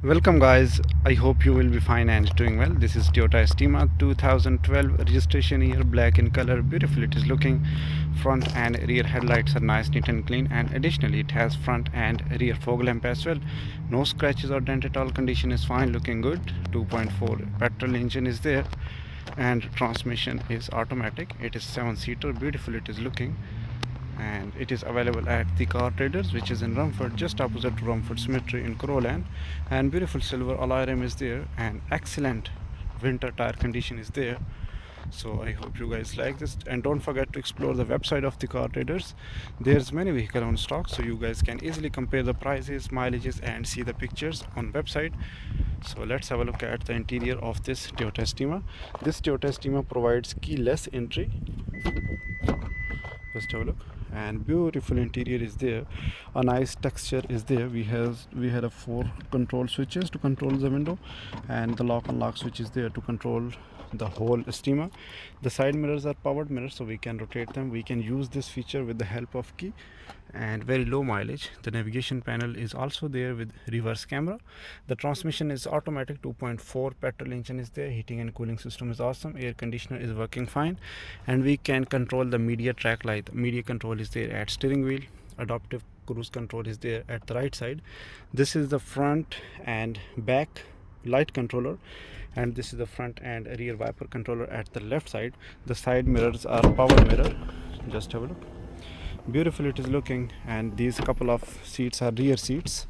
Welcome guys, I hope you will be fine and doing well. This is Toyota Estima 2012 registration year, black in color, beautiful it is looking. Front and rear headlights are nice, neat and clean, and additionally it has front and rear fog lamp as well. No scratches or dent at all, condition is fine, looking good. 2.4 petrol engine is there and transmission is automatic. It is 7-seater, beautiful it is looking, and it is available at the Car Traders, which is in Romford, just opposite Romford Cemetery in Crowland. And beautiful silver alloy rim is there, and excellent winter tire condition is there. So I hope you guys like this, and don't forget to explore the website of the Car Traders. There's many vehicle on stock, so you guys can easily compare the prices, mileages, and see the pictures on website. So let's have a look at the interior of this Toyota Estima. This Toyota Estima provides keyless entry. Just have a look, and beautiful interior is there, a nice texture is there. We had a 4 control switches to control the window, and the lock and lock switch is there to control the whole Estima. The side mirrors are powered mirrors, so we can rotate them. We can use this feature with the help of key, and very low mileage. The navigation panel is also there with reverse camera. The transmission is automatic, 2.4 petrol engine is there. Heating and cooling system is awesome. Air conditioner is working fine, and we can control the media track light. Media control is there at steering wheel. Adaptive cruise control is there at the right side. This is the front and back light controller, and this is the front and rear wiper controller at the left side. The side mirrors are power mirror. Just have a look, beautiful it is looking, and these couple of seats are rear seats.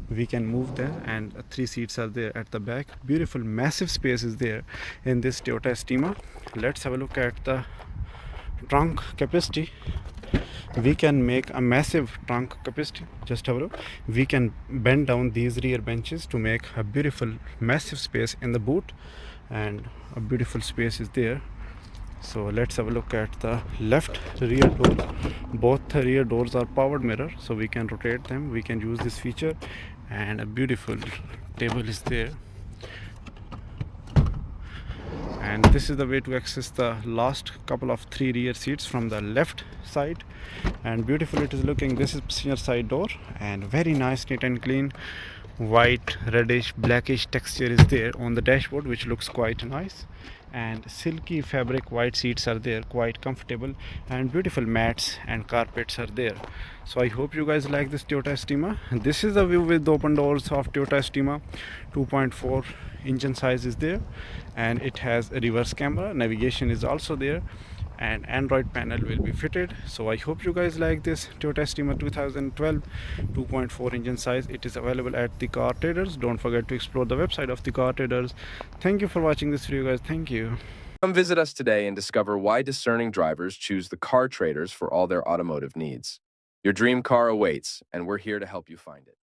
We can move there, and 3 seats are there at the back. Beautiful massive space is there in this Toyota Estima. Let's have a look at the trunk capacity. We can make a massive trunk capacity. Just have a look, we can bend down these rear benches to make a beautiful massive space in the boot, and a beautiful space is there. So let's have a look at the left rear door. Both the rear doors are powered mirror, so we can rotate them. We can use this feature, and a beautiful table is there. And this is the way to access the last couple of 3 rear seats from the left side, and beautiful it is looking. This is passenger side door, and very nice, neat and clean. White, reddish, blackish texture is there on the dashboard, which looks quite nice, and silky fabric white seats are there, quite comfortable, and beautiful mats and carpets are there. So I hope you guys like this Toyota Estima. This is the view with open doors of Toyota Estima. 2.4 engine size is there, and it has a reverse camera. Navigation is also there, and Android panel will be fitted. So I hope you guys like this Toyota Estima 2012 2.4 engine size. It is available at the Car Traders. Don't forget to explore the website of the Car Traders. Thank you for watching this video guys. Thank you. Come visit us today and discover why discerning drivers choose the car traders for all their automotive needs. Your dream car awaits, and we're here to help you find it.